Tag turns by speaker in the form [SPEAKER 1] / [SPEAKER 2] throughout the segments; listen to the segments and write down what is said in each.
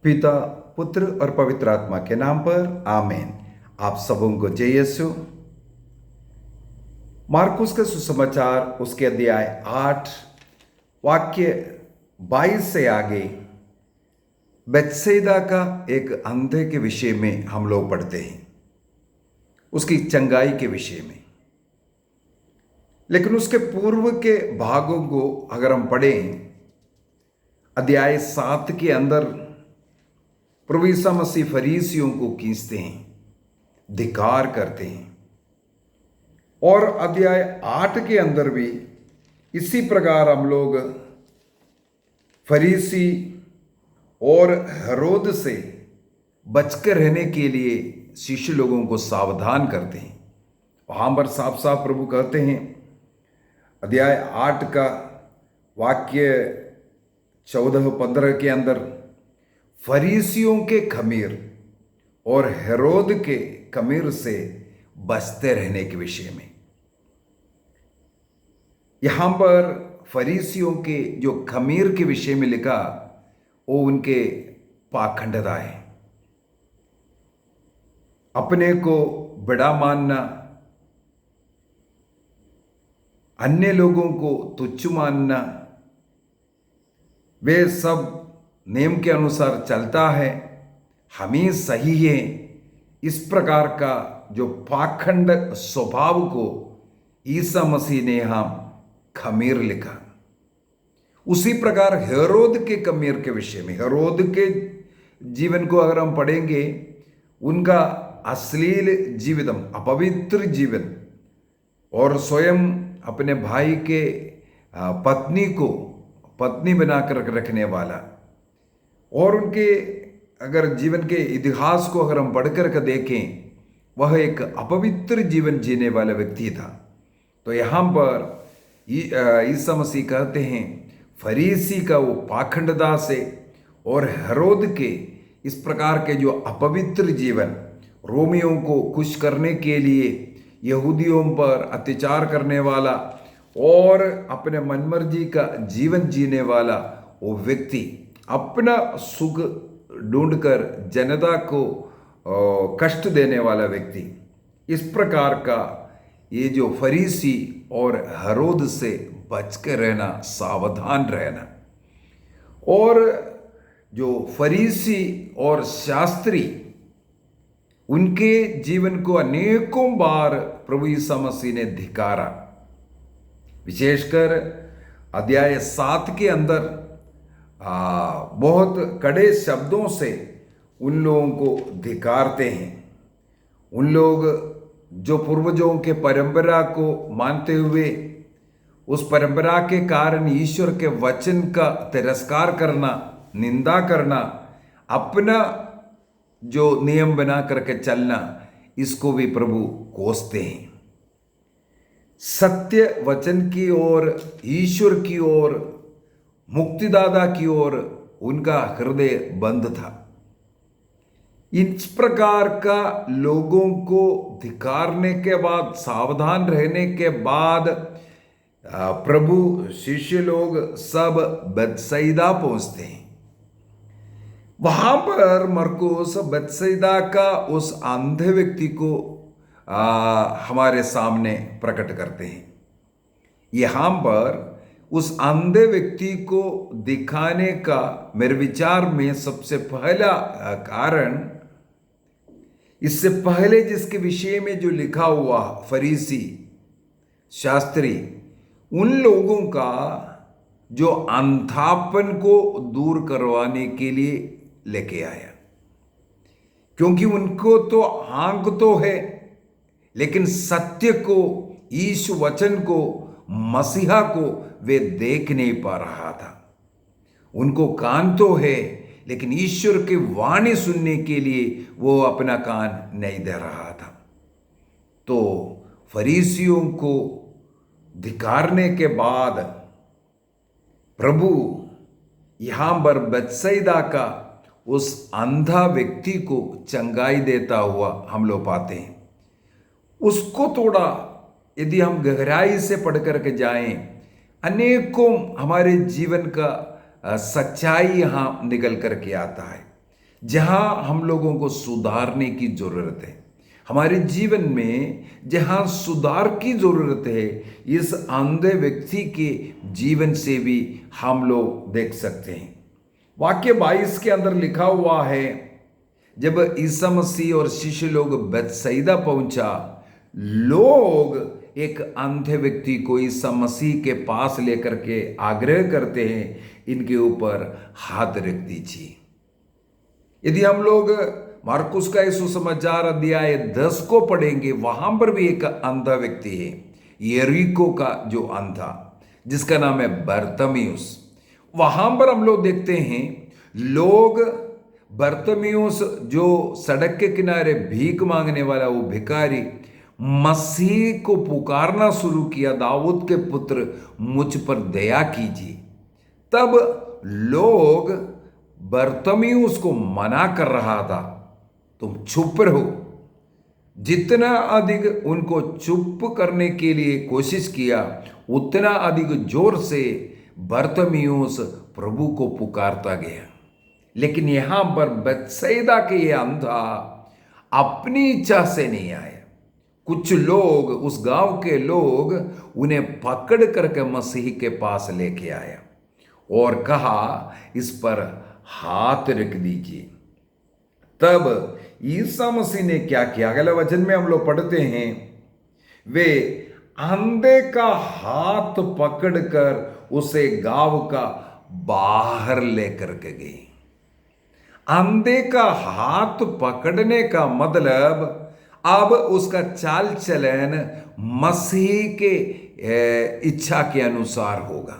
[SPEAKER 1] पिता, पुत्र और पवित्र आत्मा के नाम पर आमीन। आप सबों को जय यीशु। मार्कुस का सुसमाचार उसके अध्याय 8 वाक्य 22 से आगे बेथसेदा का एक अंधे के विषय में हम लोग पढ़ते हैं, उसकी चंगाई के विषय में। लेकिन उसके पूर्व के भागों को अगर हम पढ़ें, अध्याय 7 के अंदर प्रभु यीशु मसीह फरीसियों को खींचते हैं, धिक्कार करते हैं। और अध्याय 8 के अंदर भी इसी प्रकार हम लोग फरीसी और हेरोद से बचकर रहने के लिए शिष्य लोगों को सावधान करते हैं। वहाँ पर साफ साफ प्रभु कहते हैं, अध्याय 8 का वाक्य 14-15 के अंदर, फरीसियों के खमीर और हेरोद के खमीर से बचते रहने के विषय में। यहां पर फरीसियों के जो खमीर के विषय में लिखा, वो उनके पाखंडता है। अपने को बड़ा मानना, अन्य लोगों को तुच्छ मानना, वे सब नियम के अनुसार चलता है, हम ही सही है, इस प्रकार का जो पाखंड स्वभाव को ईसा मसीह ने यहां खमीर लिखा। उसी प्रकार हेरोद के खमीर के विषय में, हेरोद के जीवन को अगर हम पढ़ेंगे, उनका अश्लील जीवितम, अपवित्र जीवन, और स्वयं अपने भाई के पत्नी को पत्नी बनाकर रखने वाला, और उनके अगर जीवन के इतिहास को अगर हम पढ़कर के देखें, वह एक अपवित्र जीवन जीने वाला व्यक्ति था। तो यहाँ पर ईसा मसीह कहते हैं, फरीसी का वो पाखंडता से और हेरोद के इस प्रकार के जो अपवित्र जीवन, रोमियों को खुश करने के लिए यहूदियों पर अत्याचार करने वाला और अपने मनमर्जी का जीवन जीने वाला वो व्यक्ति, अपना सुख ढूंढकर जनता को कष्ट देने वाला व्यक्ति, इस प्रकार का ये जो फरीसी और हेरोद से बचकर रहना, सावधान रहना। और जो फरीसी और शास्त्री, उनके जीवन को अनेकों बार प्रभु यीशु मसीह ने धिक्कारा। विशेषकर अध्याय 7 के अंदर बहुत कड़े शब्दों से उन लोगों को धिक्कारते हैं। उन लोग जो पूर्वजों के परंपरा को मानते हुए उस परंपरा के कारण ईश्वर के वचन का तिरस्कार करना, निंदा करना, अपना जो नियम बना करके चलना, इसको भी प्रभु कोसते हैं। सत्य वचन की ओर, ईश्वर की ओर, मुक्तिदाता की ओर उनका हृदय बंद था। इस प्रकार का लोगों को धिक्कारने के बाद, सावधान रहने के बाद, प्रभु शिष्य लोग सब बेथसैदा पहुंचते हैं। वहां पर मरकुस बेथसैदा का उस अंधे व्यक्ति को हमारे सामने प्रकट करते हैं। यहां पर उस अंधे व्यक्ति को दिखाने का मेरे विचार में सबसे पहला कारण, इससे पहले जिसके विषय में जो लिखा हुआ फरीसी, शास्त्री, उन लोगों का जो अंधापन को दूर करवाने के लिए लेके आया। क्योंकि उनको तो आंख तो है, लेकिन सत्य को, ईश वचन को, मसीहा को वे देख नहीं पा रहा था। उनको कान तो है, लेकिन ईश्वर की वाणी सुनने के लिए वो अपना कान नहीं दे रहा था। तो फरीसियों को धिक्कारने के बाद प्रभु यहां पर बेथसैदा का उस अंधा व्यक्ति को चंगाई देता हुआ हम लोग पाते हैं। उसको थोड़ा यदि हम गहराई से पढ़ करके जाएं, अनेकों हमारे जीवन का सच्चाई यहाँ निकल करके आता है। जहां हम लोगों को सुधारने की जरूरत है, हमारे जीवन में जहां सुधार की जरूरत है, इस अंधे व्यक्ति के जीवन से भी हम लोग देख सकते हैं। वाक्य 22 के अंदर लिखा हुआ है, जब ईसा मसीह और शिष्य लोग बेथसैदा पहुंचा, लोग एक अंधे व्यक्ति को ईसा मसीह के पास लेकर के आग्रह करते हैं, इनके ऊपर हाथ रख दीजिए। यदि हम लोग मार्कुस का सुसमाचार अध्याय 10 को पढ़ेंगे, वहां पर भी एक अंधा व्यक्ति है, यरीको का जो अंधा, जिसका नाम है बर्तमियुस। वहां पर हम लोग देखते हैं, लोग बर्तमियुस जो सड़क के किनारे भीख मांगने वाला वो भिखारी मसीह को पुकारना शुरू किया, दाऊद के पुत्र मुझ पर दया कीजिए। तब लोग बर्तमियुस को मना कर रहा था, तुम चुप रहो। जितना अधिक उनको चुप करने के लिए कोशिश किया, उतना अधिक जोर से बर्तमियुस प्रभु को पुकारता गया। लेकिन यहां पर बेथसैदा के ये अंधा अपनी इच्छा से नहीं आया। कुछ लोग, उस गांव के लोग उन्हें पकड़ करके मसीह के पास लेके आया और कहा, इस पर हाथ रख दीजिए। तब ईसा मसीह ने क्या किया? अगले वचन में हम लोग पढ़ते हैं, वे अंधे का हाथ पकड़कर उसे गांव का बाहर लेकर के गए। अंधे का हाथ पकड़ने का मतलब अब उसका चाल चलन मसीह के इच्छा के अनुसार होगा।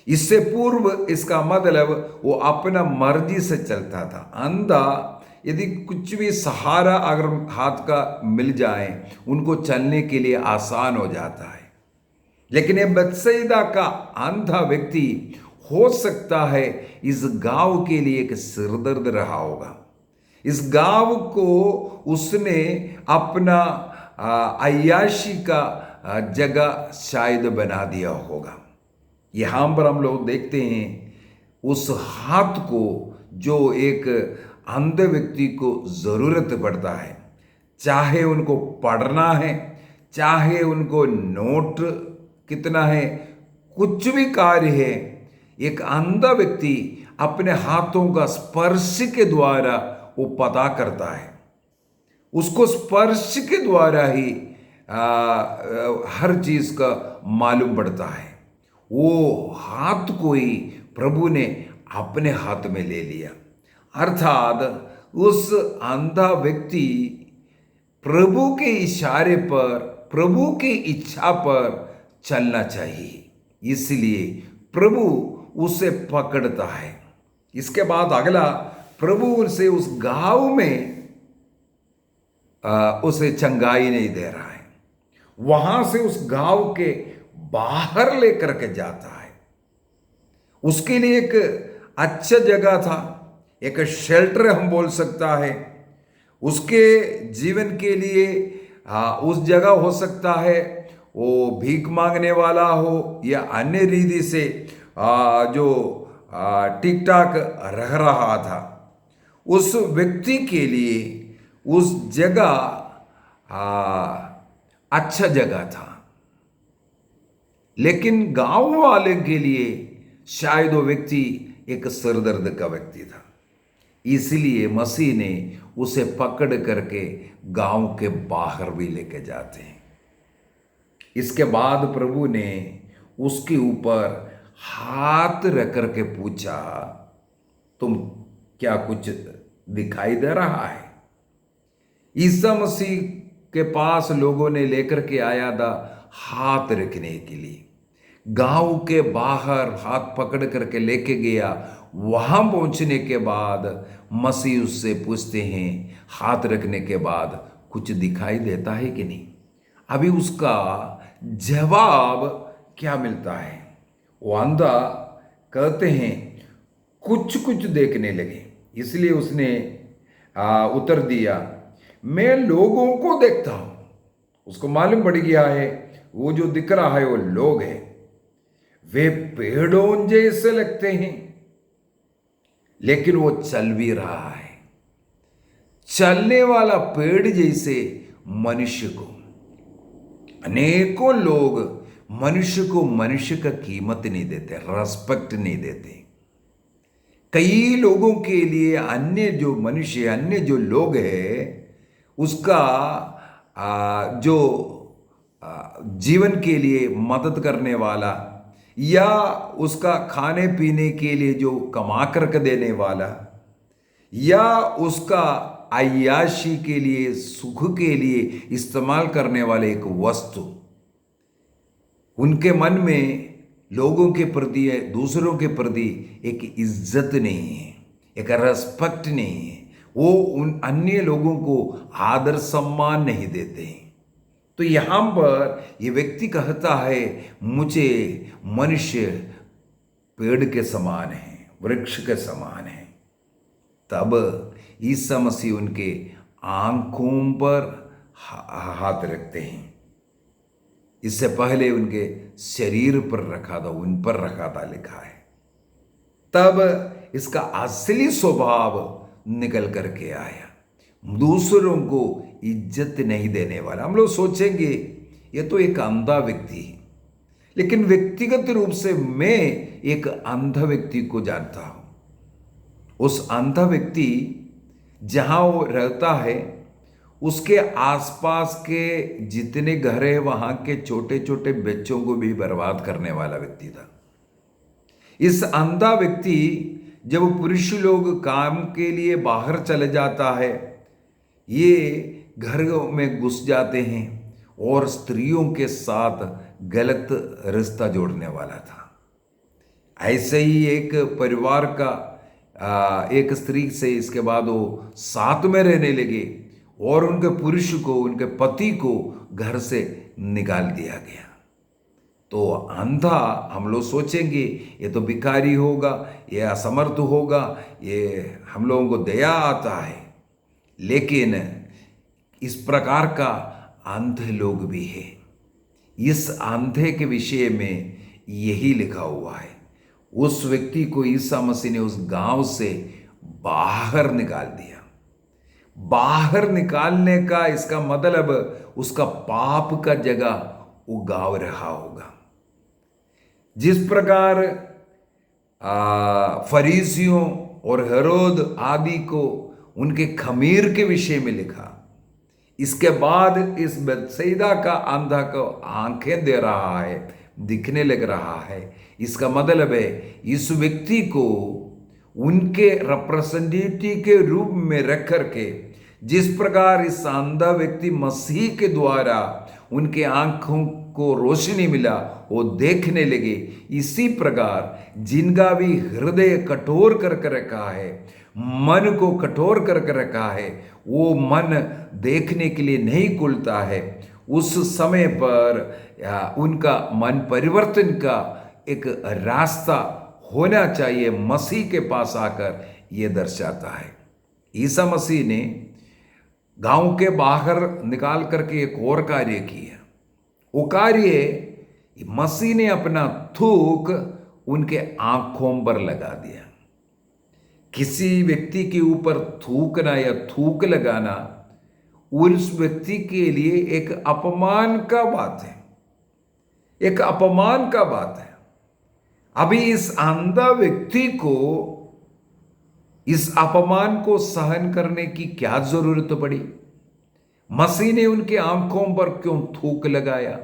[SPEAKER 1] इससे पूर्व इसका मतलब वो अपना मर्जी से चलता था। अंधा यदि कुछ भी सहारा अगर हाथ का मिल जाए, उनको चलने के लिए आसान हो जाता है। लेकिन ये बेथसैदा का अंधा व्यक्ति हो सकता है इस गांव के लिए एक सिरदर्द रहा होगा। इस गांव को उसने अपना अय्याशी का जगह शायद बना दिया होगा। यहां पर हम लोग देखते हैं उस हाथ को जो एक अंधे व्यक्ति को जरूरत पड़ता है, चाहे उनको पढ़ना है, चाहे उनको नोट कितना है, कुछ भी कार्य है, एक अंधा व्यक्ति अपने हाथों का स्पर्श के द्वारा वो पता करता है। उसको स्पर्श के द्वारा ही हर चीज का मालूम पड़ता है। वो हाथ को ही प्रभु ने अपने हाथ में ले लिया। अर्थात उस अंधा व्यक्ति प्रभु के इशारे पर, प्रभु की इच्छा पर चलना चाहिए, इसलिए प्रभु उसे पकड़ता है। इसके बाद अगला, प्रभु उसे उस गांव में उसे चंगाई नहीं दे रहा है, वहां से उस गांव के बाहर लेकर के जाता है। उसके लिए एक अच्छा जगह था, एक शेल्टर हम बोल सकता है। उसके जीवन के लिए उस जगह हो सकता है वो भीख मांगने वाला हो या अन्य रीति से जो ठीक ठाक रह रहा था। उस व्यक्ति के लिए उस जगह अच्छा जगह था, लेकिन गांव वाले के लिए शायद वो व्यक्ति एक सिरदर्द का व्यक्ति था। इसलिए मसीह ने उसे पकड़ करके गांव के बाहर भी लेके जाते हैं। इसके बाद प्रभु ने उसके ऊपर हाथ रख करके पूछा, तुम क्या कुछ दिखाई दे रहा है? ईसा मसीह के पास लोगों ने लेकर के आया था हाथ रखने के लिए। गांव के बाहर हाथ पकड़ करके लेके गया। वहां पहुंचने के बाद मसीह उससे पूछते हैं, हाथ रखने के बाद कुछ दिखाई देता है कि नहीं? अभी उसका जवाब क्या मिलता है? वो अंधा कहते हैं कुछ कुछ देखने लगे। इसलिए उसने उत्तर दिया, मैं लोगों को देखता हूं। उसको मालूम पड़ गया है वो जो दिख रहा है वो लोग हैं, वे पेड़ों जैसे लगते हैं, लेकिन वो चल भी रहा है। चलने वाला पेड़ जैसे मनुष्य को। अनेकों लोग मनुष्य को मनुष्य का कीमत नहीं देते, रेस्पेक्ट नहीं देते। कई लोगों के लिए अन्य जो मनुष्य, अन्य जो लोग हैं, उसका जो जीवन के लिए मदद करने वाला या उसका खाने पीने के लिए जो कमा करके देने वाला या उसका अय्याशी के लिए, सुख के लिए इस्तेमाल करने वाले एक वस्तु, उनके मन में लोगों के प्रति, दूसरों के प्रति एक इज्जत नहीं है, एक रेस्पेक्ट नहीं है। वो उन अन्य लोगों को आदर सम्मान नहीं देते हैं। तो यहाँ पर ये व्यक्ति कहता है, मुझे मनुष्य पेड़ के समान है, वृक्ष के समान है। तब ईसा मसीह उनके आंखों पर हाथ रखते हैं। इससे पहले उनके शरीर पर रखा था, उन पर रखा था, लिखा है। तब इसका असली स्वभाव निकल करके आया, दूसरों को इज्जत नहीं देने वाला। हम लोग सोचेंगे ये तो एक अंधा व्यक्ति है, लेकिन व्यक्तिगत रूप से मैं एक अंधा व्यक्ति को जानता हूं। उस अंधा व्यक्ति जहां वो रहता है, उसके आसपास के जितने घर है वहां के छोटे छोटे बच्चों को भी बर्बाद करने वाला व्यक्ति था। इस अंधा व्यक्ति जब पुरुष लोग काम के लिए बाहर चले जाता है, ये घरों में घुस जाते हैं और स्त्रियों के साथ गलत रिश्ता जोड़ने वाला था। ऐसे ही एक परिवार का एक स्त्री से इसके बाद वो साथ में रहने लगे और उनके पुरुष को, उनके पति को घर से निकाल दिया गया। तो अंधा हम लोग सोचेंगे ये तो भिखारी होगा, ये असमर्थ होगा, ये हम लोगों को दया आता है। लेकिन इस प्रकार का अंधे लोग भी है। इस अंधे के विषय में यही लिखा हुआ है। उस व्यक्ति को ईसा मसीह ने उस गांव से बाहर निकाल दिया। बाहर निकालने का इसका मतलब उसका पाप का जगह वो गांव रहा होगा। जिस प्रकार फरीसियों और हेरोद आदि को उनके खमीर के विषय में लिखा, इसके बाद इस बेतसैदा का अंधा को आंखें दे रहा है, दिखने लग रहा है। इसका मतलब है इस व्यक्ति को उनके रिप्रेजेंटेटिव के रूप में रख करके, जिस प्रकार इस अंधा व्यक्ति मसीह के द्वारा उनके आंखों को रोशनी मिला, वो देखने लगे, इसी प्रकार जिनका भी हृदय कठोर करके रखा है, मन को कठोर करके रखा है, वो मन देखने के लिए नहीं खुलता है। उस समय पर उनका मन परिवर्तन का एक रास्ता होना चाहिए, मसीह के पास आकर ये दर्शाता है। ईसा मसीह ने गांव के बाहर निकाल करके एक और कार्य किया। वो कार्य मसीह ने अपना थूक उनके आंखों पर लगा दिया। किसी व्यक्ति के ऊपर थूकना या थूक लगाना उस व्यक्ति के लिए एक अपमान का बात है, एक अपमान का बात है। अभी इस अंधा व्यक्ति को इस अपमान को सहन करने की क्या जरूरत पड़ी? मसीह ने उनके आंखों पर क्यों थूक लगाया?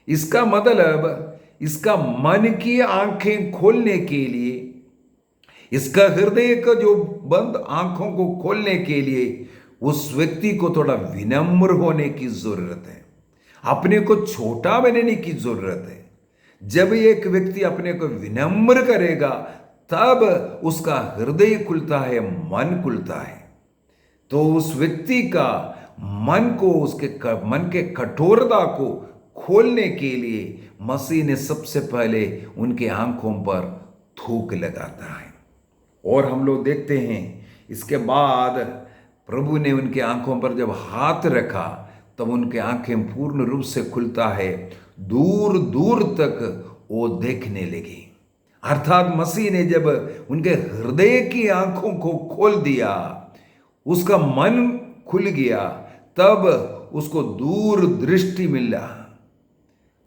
[SPEAKER 1] इसका मतलब इसका मन की आंखें खोलने के लिए, इसका हृदय का जो बंद आंखों को खोलने के लिए उस व्यक्ति को थोड़ा विनम्र होने की जरूरत है, अपने को छोटा बनाने की जरूरत है। जब एक व्यक्ति अपने को विनम्र करेगा तब उसका हृदय खुलता है, मन खुलता है। तो उस व्यक्ति का मन को, उसके मन के कठोरता को खोलने के लिए मसीह ने सबसे पहले उनके आंखों पर थूक लगाता है। और हम लोग देखते हैं इसके बाद प्रभु ने उनके आंखों पर जब हाथ रखा तब उनके आंखें पूर्ण रूप से खुलता है, दूर दूर तक वो देखने लगे। अर्थात मसीह ने जब उनके हृदय की आंखों को खोल दिया, उसका मन खुल गया, तब उसको दूर दृष्टि मिला,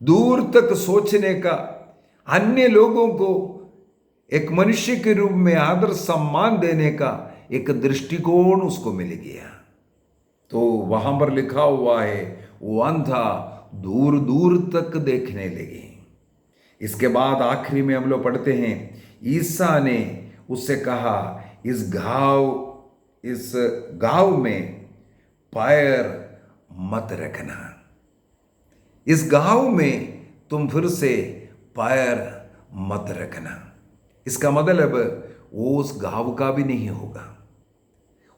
[SPEAKER 1] दूर तक सोचने का, अन्य लोगों को एक मनुष्य के रूप में आदर सम्मान देने का एक दृष्टिकोण उसको मिल गया। तो वहां पर लिखा हुआ है, वो अंधा दूर दूर तक देखने लगे। इसके बाद आखिरी में हम लोग पढ़ते हैं, ईसा ने उससे कहा, इस गांव में पैर मत रखना, इस गांव में तुम फिर से पैर मत रखना। इसका मतलब वो उस गांव का भी नहीं होगा,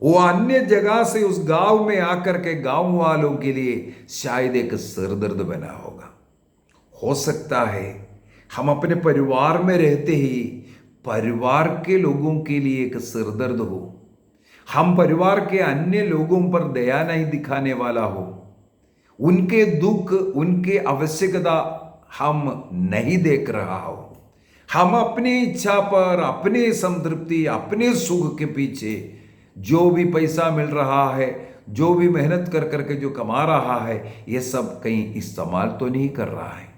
[SPEAKER 1] वो अन्य जगह से उस गांव में आकर के गांव वालों के लिए शायद एक सिरदर्द बना होगा। हो सकता है हम अपने परिवार में रहते ही परिवार के लोगों के लिए एक सिरदर्द हो, हम परिवार के अन्य लोगों पर दया नहीं दिखाने वाला हो, उनके दुख उनके आवश्यकता हम नहीं देख रहा हो, हम अपनी इच्छा पर, अपनी संतृप्ति, अपने सुख के पीछे जो भी पैसा मिल रहा है, जो भी मेहनत कर करके जो कमा रहा है, ये सब कहीं इस्तेमाल तो नहीं कर रहा है।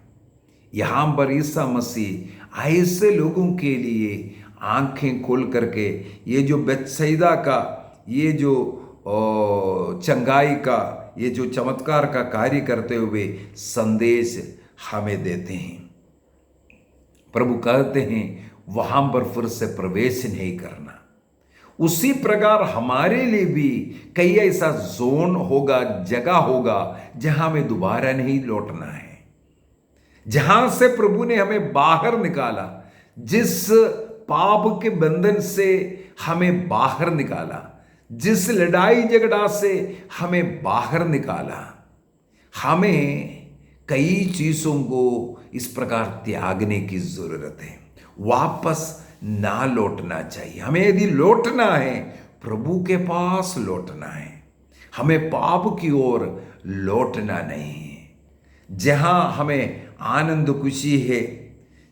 [SPEAKER 1] यहां पर ईसा मसीह ऐसे लोगों के लिए आंखें खोल करके ये जो बेत्सैदा का, ये जो चंगाई का, ये जो चमत्कार का कार्य करते हुए संदेश हमें देते हैं। प्रभु कहते हैं वहां पर फिर से प्रवेश नहीं करना। उसी प्रकार हमारे लिए भी कई ऐसा जोन होगा, जगह होगा जहां में दोबारा नहीं लौटना है, जहां से प्रभु ने हमें बाहर निकाला, जिस पाप के बंधन से हमें बाहर निकाला, जिस लड़ाई झगड़ा से हमें बाहर निकाला, हमें कई चीजों को इस प्रकार त्यागने की जरूरत है। वापस ना लौटना चाहिए। हमें यदि लौटना है, प्रभु के पास लौटना है, हमें पाप की ओर लौटना नहीं है। जहां हमें आनंद खुशी है,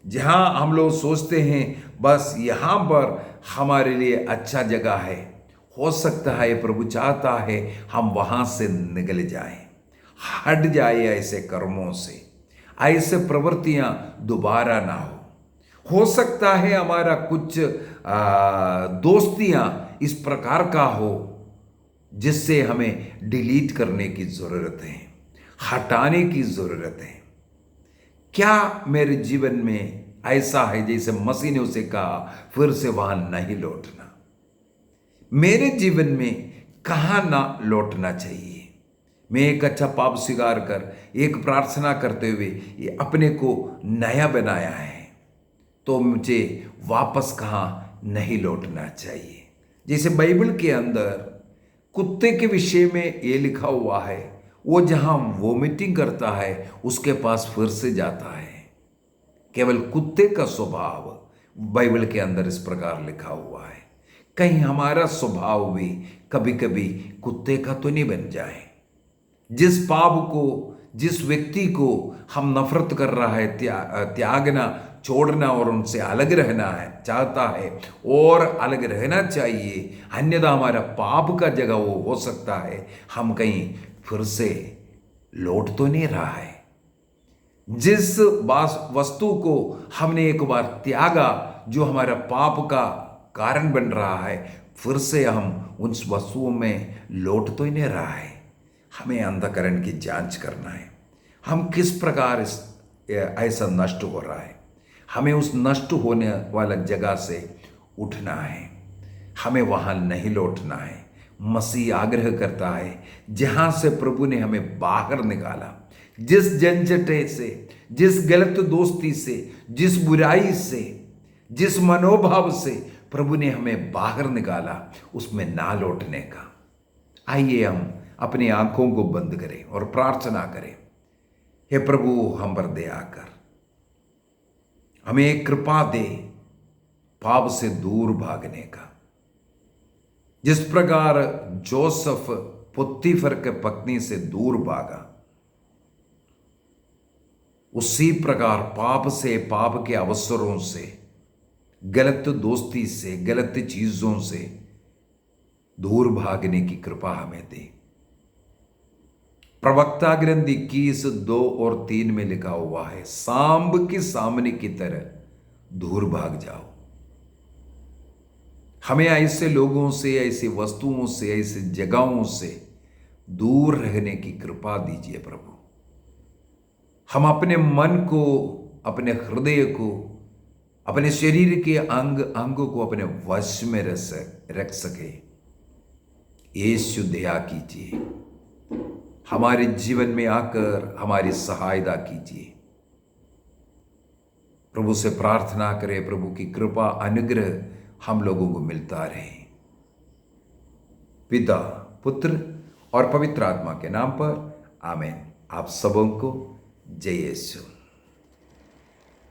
[SPEAKER 1] जहां हम लोग सोचते हैं बस यहां पर हमारे लिए अच्छा जगह है, हो सकता है प्रभु चाहता है हम वहां से निकल जाएं, हट जाए ऐसे कर्मों से, ऐसे प्रवृत्तियां दोबारा ना हो सकता है हमारा कुछ दोस्तियां इस प्रकार का हो जिससे हमें डिलीट करने की जरूरत है, हटाने की जरूरत है। क्या मेरे जीवन में ऐसा है जैसे मसीह ने उसे कहा फिर से वहां नहीं लौटना? मेरे जीवन में कहां ना लौटना चाहिए? मैं एक अच्छा पाप स्वीकार कर, एक प्रार्थना करते हुए ये अपने को नया बनाया है, तो मुझे वापस कहां नहीं लौटना चाहिए? जैसे बाइबल के अंदर कुत्ते के विषय में ये लिखा हुआ है, वो जहां वोमिटिंग करता है उसके पास फिर से जाता है। केवल कुत्ते का स्वभाव बाइबल के अंदर इस प्रकार लिखा हुआ है। कहीं हमारा स्वभाव भी कभी कभी कुत्ते का तो नहीं बन जाए। जिस पाप को, जिस व्यक्ति को हम नफरत कर रहा है, त्यागना, छोड़ना और उनसे अलग रहना है चाहता है और अलग रहना चाहिए, अन्यथा हमारा पाप का जगह वो हो सकता है हम कहीं फिर से लौट तो नहीं रहा है। जिस वस्तु को हमने एक बार त्यागा, जो हमारा पाप का कारण बन रहा है, फिर से हम उन वस्तुओं में लौट तो ही नहीं रहा है। हमें अंतःकरण की जांच करना है, हम किस प्रकार ऐसा नष्ट हो रहा है। हमें उस नष्ट होने वाला जगह से उठना है, हमें वहां नहीं लौटना है। मसीह आग्रह करता है जहां से प्रभु ने हमें बाहर निकाला, जिस झंझटे से, जिस गलत दोस्ती से, जिस बुराई से, जिस मनोभाव से प्रभु ने हमें बाहर निकाला, उसमें ना लौटने का। आइए हम अपनी आंखों को बंद करें और प्रार्थना करें, हे प्रभु हम पर दया कर, हमें एक कृपा दे पाप से दूर भागने का। जिस प्रकार जोसेफ पुत्तीफर के पत्नी से दूर भागा, उसी प्रकार पाप से, पाप के अवसरों से, गलत दोस्ती से, गलत चीजों से दूर भागने की कृपा हमें दे। प्रवक्ता ग्रंथ 21:2 और 3 में लिखा हुआ है, सांब के सामने की तरह दूर भाग जाओ। हमें ऐसे लोगों से, ऐसी वस्तुओं से, ऐसी जगहों से दूर रहने की कृपा दीजिए प्रभु। हम अपने मन को, अपने हृदय को, अपने शरीर के अंगों को अपने वश में रख सके। यीशु दया कीजिए, हमारे जीवन में आकर हमारी सहायता कीजिए। प्रभु से प्रार्थना करें, प्रभु की कृपा अनुग्रह हम लोगों को मिलता रहे। पिता, पुत्र और पवित्र आत्मा के नाम पर आमीन। आप सबों को जय यीशु।